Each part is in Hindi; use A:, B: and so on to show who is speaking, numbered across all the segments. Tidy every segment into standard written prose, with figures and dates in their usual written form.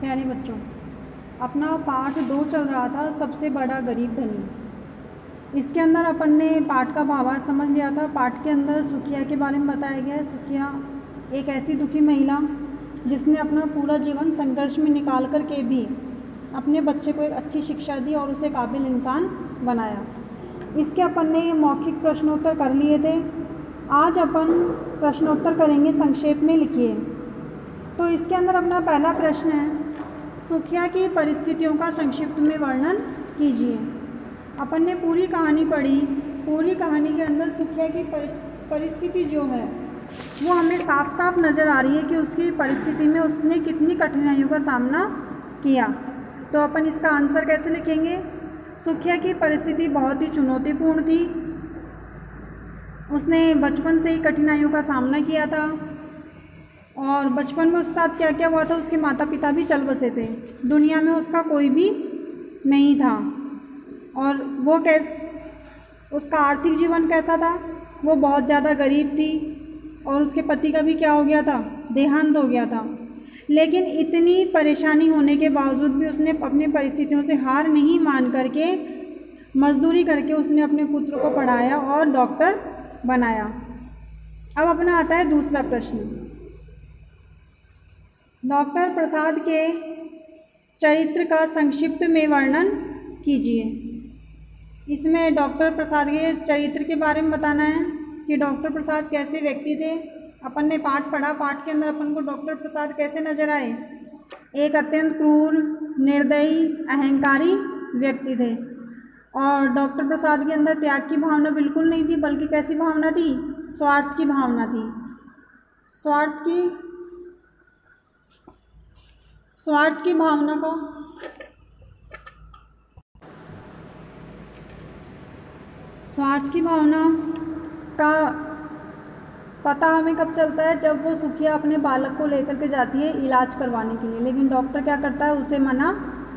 A: प्यारे बच्चों, अपना पाठ 2 चल रहा था, सबसे बड़ा गरीब धनी। इसके अंदर अपन ने पाठ का भावार्थ समझ लिया था। पाठ के अंदर सुखिया के बारे में बताया गया है। सुखिया एक ऐसी दुखी महिला जिसने अपना पूरा जीवन संघर्ष में निकाल कर के भी अपने बच्चे को एक अच्छी शिक्षा दी और उसे काबिल इंसान बनाया। इसके अपन ने मौखिक प्रश्नोत्तर कर लिए थे। आज अपन प्रश्नोत्तर करेंगे, संक्षेप में लिखिए। तो इसके अंदर अपना पहला प्रश्न है, सुखिया की परिस्थितियों का संक्षिप्त में वर्णन कीजिए। अपन ने पूरी कहानी पढ़ी। पूरी कहानी के अंदर सुखिया की परिस्थिति जो है वो हमें साफ साफ नज़र आ रही है कि उसकी परिस्थिति में उसने कितनी कठिनाइयों का सामना किया। तो अपन इसका आंसर कैसे लिखेंगे? सुखिया की परिस्थिति बहुत ही चुनौतीपूर्ण थी। उसने बचपन से ही कठिनाइयों का सामना किया था और बचपन में उसके साथ क्या क्या हुआ था, उसके माता पिता भी चल बसे थे। दुनिया में उसका कोई भी नहीं था और वो उसका आर्थिक जीवन कैसा था? वो बहुत ज़्यादा गरीब थी और उसके पति का भी क्या हो गया था? देहांत हो गया था। लेकिन इतनी परेशानी होने के बावजूद भी उसने अपनी परिस्थितियों से हार नहीं मान करके मजदूरी करके उसने अपने पुत्र को पढ़ाया और डॉक्टर बनाया। अब अपना आता है दूसरा प्रश्न, डॉक्टर प्रसाद के चरित्र का संक्षिप्त में वर्णन कीजिए। इसमें डॉक्टर प्रसाद के चरित्र के बारे में बताना है कि डॉक्टर प्रसाद कैसे व्यक्ति थे। अपन ने पाठ पढ़ा, पाठ के अंदर अपन को डॉक्टर प्रसाद कैसे नजर आए? एक अत्यंत क्रूर, निर्दयी, अहंकारी व्यक्ति थे और डॉक्टर प्रसाद के अंदर त्याग की भावना बिल्कुल नहीं थी, बल्कि कैसी भावना थी? स्वार्थ की भावना थी। स्वार्थ की भावना का पता हमें कब चलता है? जब वो सुखिया अपने बालक को लेकर के जाती है इलाज करवाने के लिए, लेकिन डॉक्टर क्या करता है? उसे मना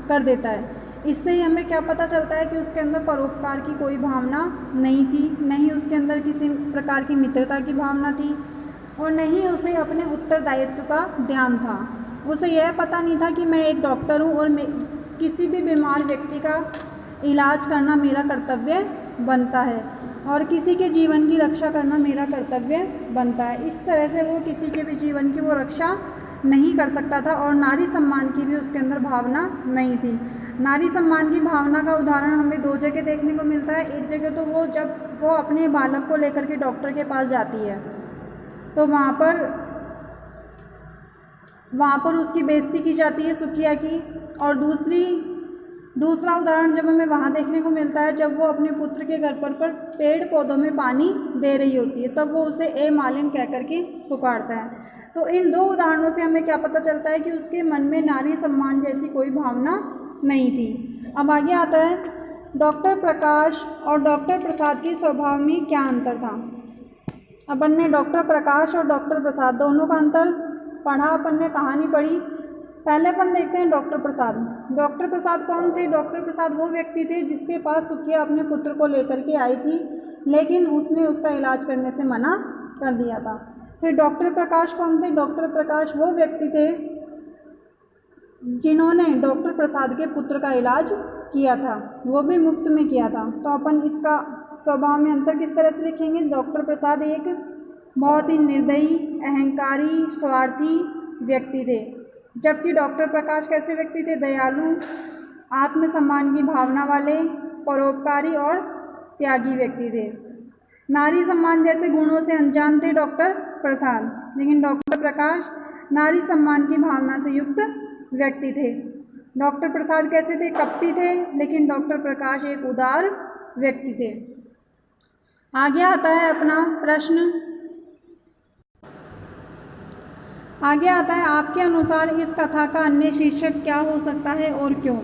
A: कर देता है। इससे ही हमें क्या पता चलता है कि उसके अंदर परोपकार की कोई भावना नहीं थी, नहीं उसके अंदर किसी प्रकार की मित्रता की भावना थी और नहीं उसे अपने उत्तरदायित्व का ध्यान था। उसे यह पता नहीं था कि मैं एक डॉक्टर हूँ और किसी भी बीमार व्यक्ति का इलाज करना मेरा कर्तव्य बनता है और किसी के जीवन की रक्षा करना मेरा कर्तव्य बनता है। इस तरह से वो किसी के भी जीवन की वो रक्षा नहीं कर सकता था और नारी सम्मान की भी उसके अंदर भावना नहीं थी। नारी सम्मान की भावना का उदाहरण हमें 2 जगह देखने को मिलता है। एक जगह तो वो जब वो अपने बालक को लेकर के डॉक्टर के पास जाती है तो वहाँ पर उसकी बेइज्जती की जाती है सुखिया की। और दूसरा उदाहरण जब हमें वहाँ देखने को मिलता है जब वो अपने पुत्र के घर पर पेड़ पौधों में पानी दे रही होती है, तब वो उसे ए मालिन कह कर के पुकारता है। तो इन 2 उदाहरणों से हमें क्या पता चलता है कि उसके मन में नारी सम्मान जैसी कोई भावना नहीं थी। अब आगे आता है, डॉक्टर प्रकाश और डॉक्टर प्रसाद के स्वभाव में क्या अंतर था? अपन ने डॉक्टर प्रकाश और डॉक्टर प्रसाद दोनों का अंतर पढ़ा, अपन ने कहानी पढ़ी। पहले अपन देखते हैं डॉक्टर प्रसाद। डॉक्टर प्रसाद कौन थे? डॉक्टर प्रसाद वो व्यक्ति थे जिसके पास सुखिया अपने पुत्र को लेकर के आई थी, लेकिन उसने उसका इलाज करने से मना कर दिया था। फिर डॉक्टर प्रकाश कौन थे? डॉक्टर प्रकाश वो व्यक्ति थे जिन्होंने डॉक्टर प्रसाद के पुत्र का इलाज किया था, वो भी मुफ्त में किया था। तो अपन इसका स्वभाव में अंतर किस तरह से लिखेंगे? डॉक्टर प्रसाद एक बहुत ही निर्दयी, अहंकारी, स्वार्थी व्यक्ति थे, जबकि डॉक्टर प्रकाश कैसे व्यक्ति थे? दयालु, आत्मसम्मान की भावना वाले, परोपकारी और त्यागी व्यक्ति थे। नारी सम्मान जैसे गुणों से अनजान थे डॉक्टर प्रसाद, लेकिन डॉक्टर प्रकाश नारी सम्मान की भावना से युक्त व्यक्ति थे। डॉक्टर प्रसाद कैसे थे? कपटी थे, लेकिन डॉक्टर प्रकाश एक उदार व्यक्ति थे। आगे आता है अपना प्रश्न, आपके अनुसार इस कथा का अन्य शीर्षक क्या हो सकता है और क्यों?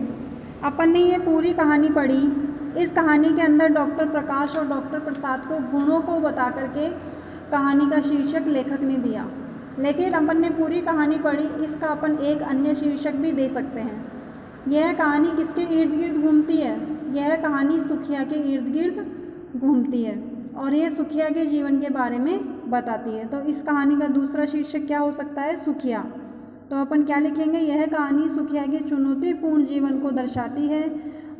A: अपन ने ये पूरी कहानी पढ़ी। इस कहानी के अंदर डॉक्टर प्रकाश और डॉक्टर प्रसाद को गुणों को बता करके कहानी का शीर्षक लेखक ने दिया, लेकिन अपन ने पूरी कहानी पढ़ी, इसका अपन एक अन्य शीर्षक भी दे सकते हैं। यह कहानी किसके इर्द गिर्द घूमती है? यह कहानी सुखिया के इर्द गिर्द घूमती है और ये सुखिया के जीवन के बारे में बताती है। तो इस कहानी का दूसरा शीर्षक क्या हो सकता है? सुखिया। तो अपन क्या लिखेंगे, यह कहानी सुखिया के चुनौतीपूर्ण जीवन को दर्शाती है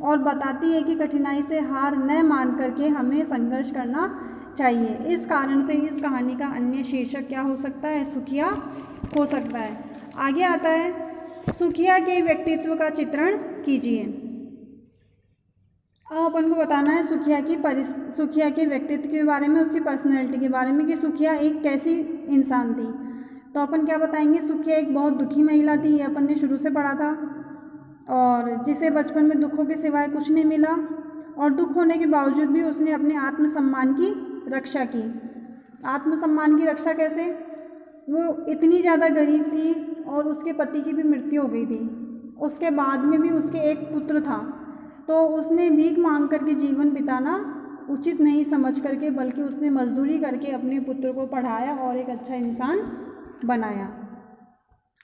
A: और बताती है कि कठिनाई से हार न मान करके हमें संघर्ष करना चाहिए। इस कारण से इस कहानी का अन्य शीर्षक क्या हो सकता है, सुखिया हो सकता है। आगे आता है, सुखिया के व्यक्तित्व का चित्रण कीजिए। अब अपन को बताना है सुखिया के व्यक्तित्व के बारे में, उसकी पर्सनैलिटी के बारे में कि सुखिया एक कैसी इंसान थी। तो अपन क्या बताएंगे, सुखिया एक बहुत दुखी महिला थी, ये अपन ने शुरू से पढ़ा था, और जिसे बचपन में दुखों के सिवाय कुछ नहीं मिला और दुख होने के बावजूद भी उसने अपने आत्मसम्मान की रक्षा की। आत्मसम्मान की रक्षा कैसे, वो इतनी ज़्यादा गरीब थी और उसके पति की भी मृत्यु हो गई थी, उसके बाद में भी उसके एक पुत्र था, तो उसने भीख मांग करके जीवन बिताना उचित नहीं समझ करके, बल्कि उसने मजदूरी करके अपने पुत्र को पढ़ाया और एक अच्छा इंसान बनाया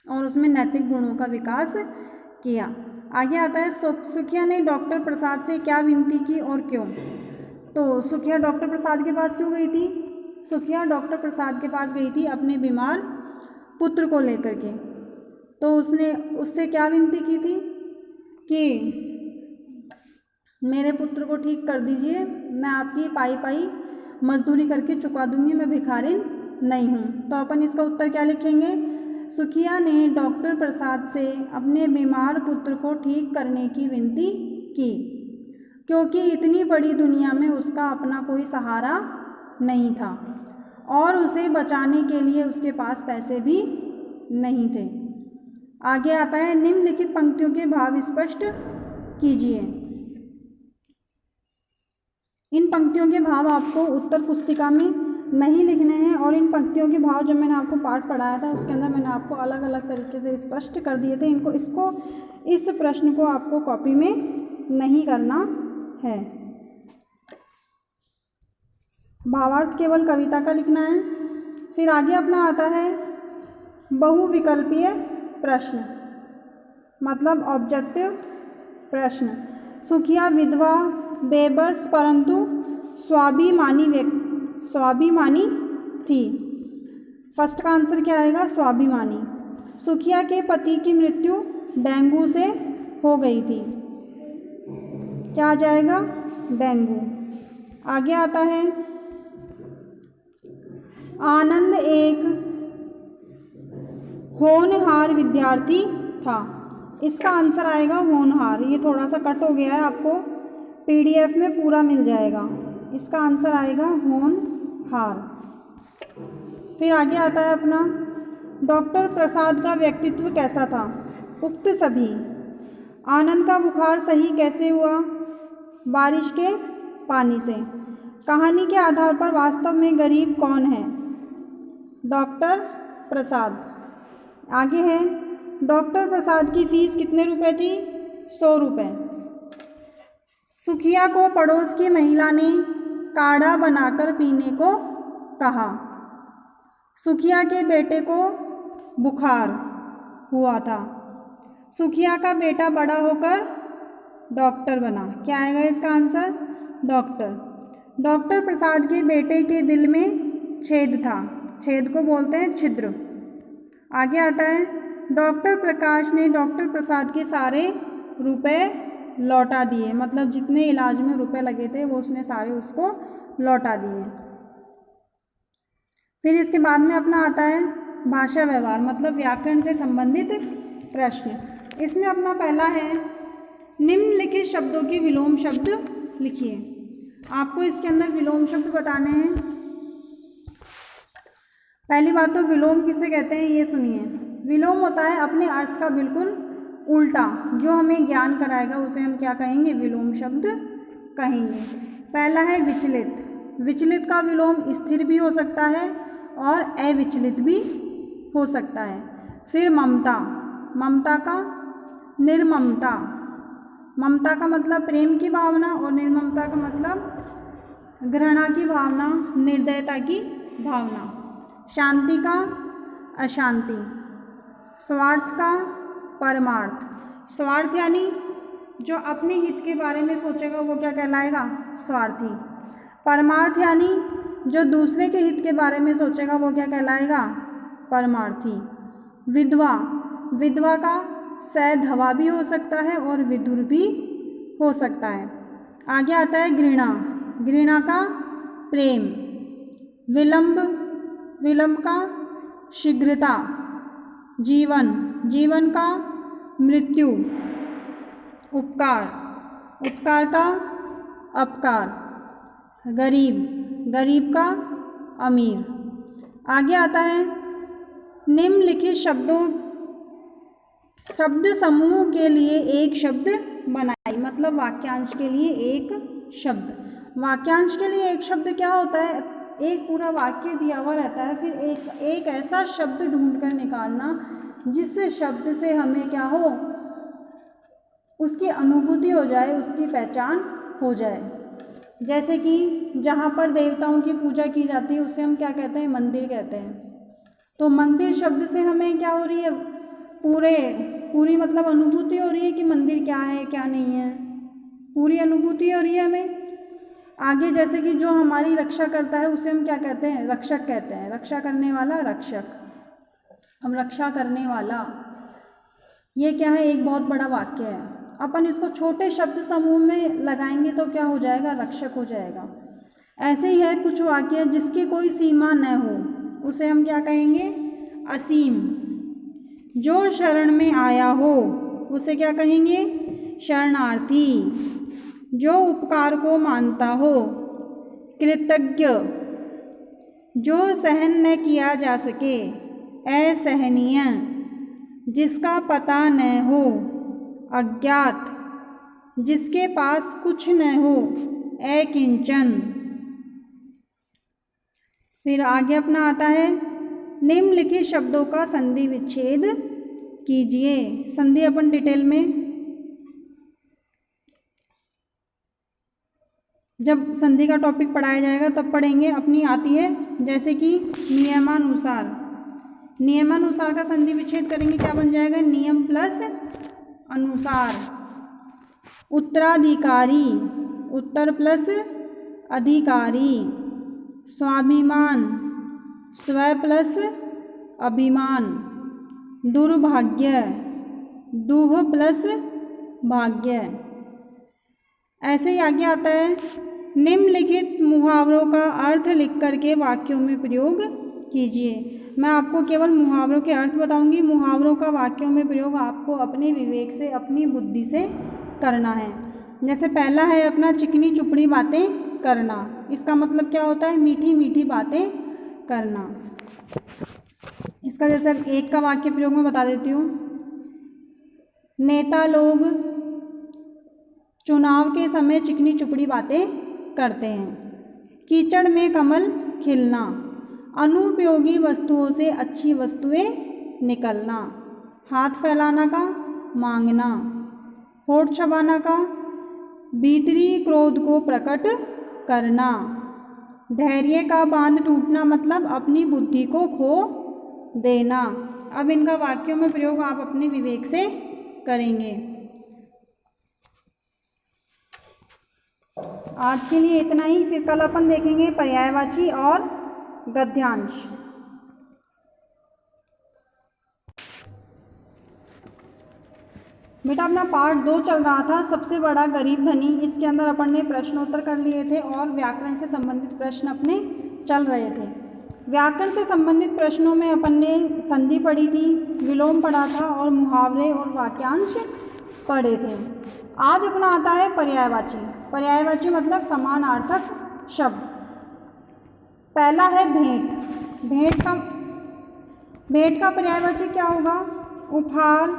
A: और उसमें नैतिक गुणों का विकास किया। आगे आता है, सुखिया ने डॉक्टर प्रसाद से क्या विनती की और क्यों। तो सुखिया डॉक्टर प्रसाद के पास क्यों गई थी, सुखिया डॉक्टर प्रसाद के पास गई थी अपने बीमार पुत्र को लेकर के। तो उसने उससे क्या विनती की थी कि मेरे पुत्र को ठीक कर दीजिए, मैं आपकी पाई पाई मजदूरी करके चुका दूंगी, मैं भिखारिन नहीं हूँ। तो अपन इसका उत्तर क्या लिखेंगे, सुखिया ने डॉक्टर प्रसाद से अपने बीमार पुत्र को ठीक करने की विनती की, क्योंकि इतनी बड़ी दुनिया में उसका अपना कोई सहारा नहीं था और उसे बचाने के लिए उसके पास पैसे भी नहीं थे। आगे आता है, निम्नलिखित पंक्तियों के भाव स्पष्ट कीजिए। इन पंक्तियों के भाव आपको उत्तर पुस्तिका में नहीं लिखने हैं और इन पंक्तियों के भाव जब मैंने आपको पाठ पढ़ाया था उसके अंदर मैंने आपको अलग अलग तरीके से स्पष्ट कर दिए थे। इस प्रश्न को आपको कॉपी में नहीं करना है। भावार्थ केवल कविता का लिखना है। फिर आगे अपना आता है बहुविकल्पीय प्रश्न, मतलब ऑब्जेक्टिव प्रश्न। सुखिया विधवा, बेबस परंतु स्वाभिमानी थी। फर्स्ट का आंसर क्या आएगा, स्वाभिमानी। सुखिया के पति की मृत्यु डेंगू से हो गई थी, क्या आ जाएगा, डेंगू। आगे आता है, आनंद एक होनहार विद्यार्थी था। इसका आंसर आएगा होनहार। ये थोड़ा सा कट हो गया है, आपको पीडीएफ में पूरा मिल जाएगा। इसका आंसर आएगा होनहार। फिर आगे आता है अपना, डॉक्टर प्रसाद का व्यक्तित्व कैसा था, उक्त सभी। आनंद का बुखार सही कैसे हुआ, बारिश के पानी से। कहानी के आधार पर वास्तव में गरीब कौन है, डॉक्टर प्रसाद। आगे है, डॉक्टर प्रसाद की फीस कितने रुपए थी, 100 रुपये। सुखिया को पड़ोस की महिला ने काढ़ा बनाकर पीने को कहा। सुखिया के बेटे को बुखार हुआ था। सुखिया का बेटा बड़ा होकर डॉक्टर बना। क्या आएगा इसका आंसर, डॉक्टर। डॉक्टर प्रसाद के बेटे के दिल में छेद था, छेद को बोलते हैं छिद्र। आगे आता है, डॉक्टर प्रकाश ने डॉक्टर प्रसाद के सारे रुपए लौटा दिए, मतलब जितने इलाज में रुपए लगे थे वो उसने सारे उसको लौटा दिए। फिर इसके बाद में अपना आता है भाषा व्यवहार, मतलब व्याकरण से संबंधित प्रश्न। इसमें अपना पहला है, निम्नलिखित शब्दों के विलोम शब्द लिखिए। आपको इसके अंदर विलोम शब्द बताने हैं। पहली बात तो विलोम किसे कहते हैं ये सुनिए। विलोम होता है अपने अर्थ का बिल्कुल उल्टा, जो हमें ज्ञान कराएगा उसे हम क्या कहेंगे, विलोम शब्द कहेंगे। पहला है विचलित। विचलित का विलोम स्थिर भी हो सकता है और अविचलित भी हो सकता है। फिर ममता, ममता का निर्ममता। ममता का मतलब प्रेम की भावना और निर्ममता का मतलब घृणा की भावना, निर्दयता की भावना। शांति का अशांति। स्वार्थ का परमार्थ। स्वार्थ यानी जो अपने हित के बारे में सोचेगा वो क्या कहलाएगा, स्वार्थी। परमार्थ यानी जो दूसरे के हित के बारे में सोचेगा वो क्या कहलाएगा, परमार्थी। विधवा, विधवा का सैधवा भी हो सकता है और विधुर भी हो सकता है। आगे आता है घृणा, घृणा का प्रेम। विलंब, विलंब का शीघ्रता। जीवन, जीवन का मृत्यु। उपकार, उपकार का अपकार। गरीब, गरीब का अमीर। आगे आता है निम्नलिखित शब्द समूह के लिए एक शब्द बनाइए, मतलब वाक्यांश के लिए एक शब्द। वाक्यांश के लिए एक शब्द क्या होता है? एक पूरा वाक्य दिया हुआ रहता है, फिर एक ऐसा शब्द ढूंढकर निकालना जिस शब्द से हमें क्या हो, उसकी अनुभूति हो जाए, उसकी पहचान हो जाए। जैसे कि जहाँ पर देवताओं की पूजा की जाती है उसे हम क्या कहते हैं? मंदिर कहते हैं। तो मंदिर शब्द से हमें क्या हो रही है? पूरी मतलब अनुभूति हो रही है कि मंदिर क्या है क्या नहीं है, पूरी अनुभूति हो रही है हमें। आगे जैसे कि जो हमारी रक्षा करता है उसे हम क्या कहते हैं? रक्षक कहते हैं। रक्षा करने वाला रक्षक, हम रक्षा करने वाला, ये क्या है? एक बहुत बड़ा वाक्य है। अपन इसको छोटे शब्द समूह में लगाएंगे तो क्या हो जाएगा? रक्षक हो जाएगा। ऐसे ही है कुछ वाक्य जिसकी कोई सीमा न हो, उसे हम क्या कहेंगे? असीम। जो शरण में आया हो उसे क्या कहेंगे? शरणार्थी। जो उपकार को मानता हो, कृतज्ञ। जो सहन न किया जा सके, असहनीय। जिसका पता न हो, अज्ञात। जिसके पास कुछ न हो, अकिंचन। फिर आगे अपना आता है निम्नलिखित शब्दों का संधि विच्छेद कीजिए। संधि अपन डिटेल में जब संधि का टॉपिक पढ़ाया जाएगा तब पढ़ेंगे। अपनी आती है जैसे कि नियमानुसार, नियमानुसार का संधि विच्छेद करेंगे, क्या बन जाएगा? नियम प्लस अनुसार। उत्तराधिकारी, उत्तर प्लस अधिकारी। स्वाभिमान, स्व प्लस अभिमान। दुर्भाग्य, दुह प्लस भाग्य। ऐसे ही आगे आता है निम्नलिखित मुहावरों का अर्थ लिख करके वाक्यों में प्रयोग कीजिए। मैं आपको केवल मुहावरों के अर्थ बताऊंगी। मुहावरों का वाक्यों में प्रयोग आपको अपने विवेक से, अपनी बुद्धि से करना है। जैसे पहला है अपना चिकनी चुपड़ी बातें करना। इसका मतलब क्या होता है? मीठी मीठी बातें करना। इसका जैसे एक का वाक्य प्रयोग में बता देती हूँ। नेता लोग चुनाव के समय चिकनी चुपड़ी बातें करते हैं। कीचड़ में कमल खिलना। अनुपयोगी वस्तुओं से अच्छी वस्तुएं निकलना। हाथ फैलाना का मांगना। होठ चबाना का भीतरी क्रोध को प्रकट करना। धैर्य का बांध टूटना मतलब अपनी बुद्धि को खो देना। अब इनका वाक्यों में प्रयोग आप अपने विवेक से करेंगे। आज के लिए इतना ही, फिर कल अपन देखेंगे पर्यायवाची और गद्यांश। बेटा अपना पार्ट 2 चल रहा था, सबसे बड़ा गरीब धनी। इसके अंदर अपन ने प्रश्नोत्तर कर लिए थे और व्याकरण से संबंधित प्रश्न अपने चल रहे थे। व्याकरण से संबंधित प्रश्नों में अपन ने संधि पढ़ी थी, विलोम पढ़ा था और मुहावरे और वाक्यांश पढ़े थे। आज अपना आता है पर्यायवाची। पर्यायवाची मतलब समानार्थक शब्द। पहला है भेंट। भेंट का पर्यायवाची क्या होगा? उपहार,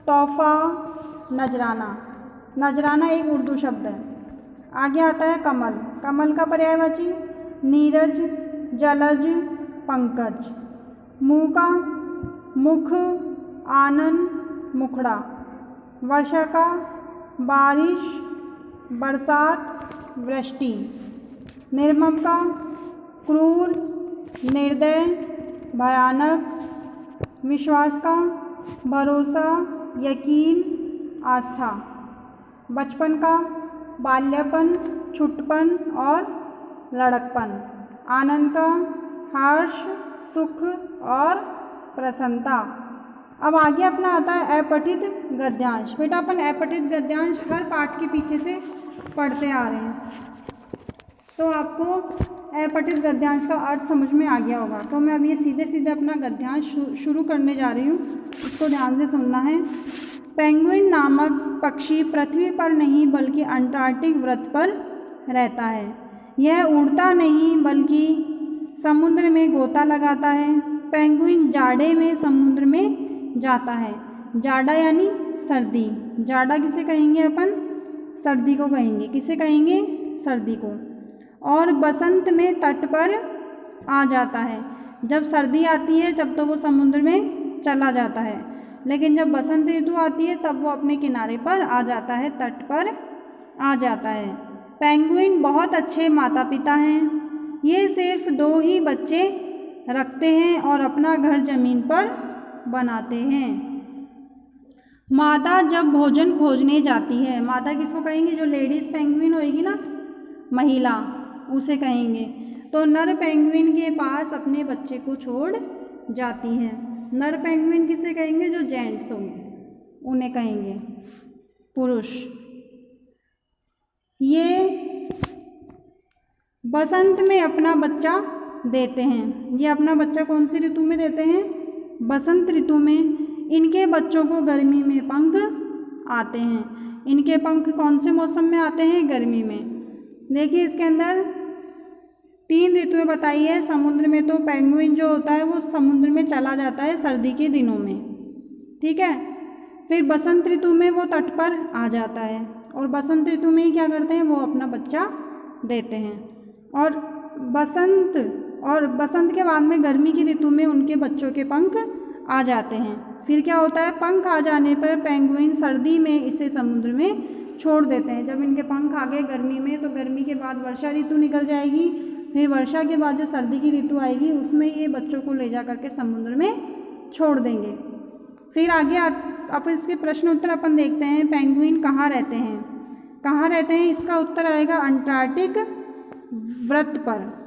A: तोहफा, नजराना। नजराना एक उर्दू शब्द है। आगे आता है कमल। कमल का पर्यायवाची नीरज, जलज, पंकज। मुँह का मुख, आनंद, मुखड़ा। वर्षा का बारिश, बरसात, वृष्टि। निर्मम का क्रूर, निर्दय, भयानक। विश्वास का भरोसा, यकीन, आस्था। बचपन का बाल्यपन, छुटपन और लड़कपन। आनंद का हर्ष, सुख और प्रसन्नता। अब आगे अपना आता है अपठित गद्यांश। बेटा अपन अपठित गद्यांश हर पाठ के पीछे से पढ़ते आ रहे हैं, तो आपको अपठित गद्यांश का अर्थ समझ में आ गया होगा। तो मैं अब ये सीधे सीधे अपना गद्यांश शुरू करने जा रही हूँ, इसको ध्यान से सुनना है। पेंगुइन नामक पक्षी पृथ्वी पर नहीं बल्कि अंटार्कटिक वृत्त पर रहता है। यह उड़ता नहीं बल्कि समुद्र में गोता लगाता है। पेंगुइन जाड़े में समुद्र में जाता है। जाड़ा यानी सर्दी, जाड़ा किसे कहेंगे अपन? सर्दी को कहेंगे। किसे कहेंगे? सर्दी को। और बसंत में तट पर आ जाता है। जब सर्दी आती है तब तो वो समुद्र में चला जाता है, लेकिन जब बसंत ऋतु आती है तब वो अपने किनारे पर आ जाता है, तट पर आ जाता है। पेंगुइन बहुत अच्छे माता पिता हैं। ये सिर्फ 2 ही बच्चे रखते हैं और अपना घर जमीन पर बनाते हैं। मादा जब भोजन खोजने जाती है, मादा किसको कहेंगे? जो लेडीज़ पेंगुइन होएगी ना, महिला, उसे कहेंगे। तो नर पेंगुइन के पास अपने बच्चे को छोड़ जाती है। नर पेंगुइन किसे कहेंगे? जो जेंट्स होंगे उन्हें कहेंगे, पुरुष। ये बसंत में अपना बच्चा देते हैं। ये अपना बच्चा कौन सी ऋतु में देते हैं? बसंत ऋतु में। इनके बच्चों को गर्मी में पंख आते हैं। इनके पंख कौन से मौसम में आते हैं? गर्मी में। देखिए इसके अंदर 3 ऋतुएं बताई है। समुद्र में तो पेंगुइन जो होता है वो समुद्र में चला जाता है सर्दी के दिनों में, ठीक है। फिर बसंत ऋतु में वो तट पर आ जाता है, और बसंत ऋतु में ही क्या करते हैं? वो अपना बच्चा देते हैं। और बसंत के बाद में गर्मी की ऋतु में उनके बच्चों के पंख आ जाते हैं। फिर क्या होता है? पंख आ जाने पर पेंगुइन सर्दी में इसे समुद्र में छोड़ देते हैं। जब इनके पंख आ गए गर्मी में, तो गर्मी के बाद वर्षा ऋतु निकल जाएगी। फिर वर्षा के बाद जो सर्दी की ऋतु आएगी उसमें ये बच्चों को ले जा करके समुद्र में छोड़ देंगे। फिर आगे अब इसके प्रश्न उत्तर अपन देखते हैं। पेंगुइन कहाँ रहते हैं? कहाँ रहते हैं? इसका उत्तर आएगा अंटार्कटिक वृत्त पर।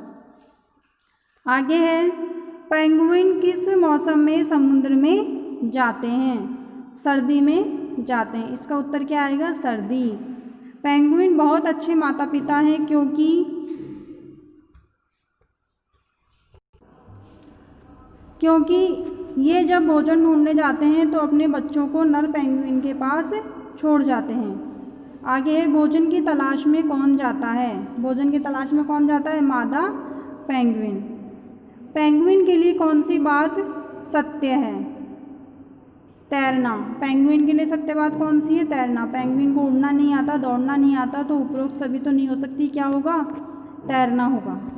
A: आगे है, पेंगुइन किस मौसम में समुद्र में जाते हैं? सर्दी में जाते हैं। इसका उत्तर क्या आएगा? सर्दी। पेंगुइन बहुत अच्छे माता पिता हैं क्योंकि ये जब भोजन ढूंढने जाते हैं तो अपने बच्चों को नर पेंगुइन के पास छोड़ जाते हैं। आगे है, भोजन की तलाश में कौन जाता है? भोजन की तलाश में कौन जाता है? मादा पेंगुइन। पेंगुइन के लिए कौन सी बात सत्य है? तैरना। पेंगुइन के लिए सत्य बात कौन सी है? तैरना। पेंगुइन को उड़ना नहीं आता, दौड़ना नहीं आता, तो उपरोक्त सभी तो नहीं हो सकती, क्या होगा? तैरना होगा।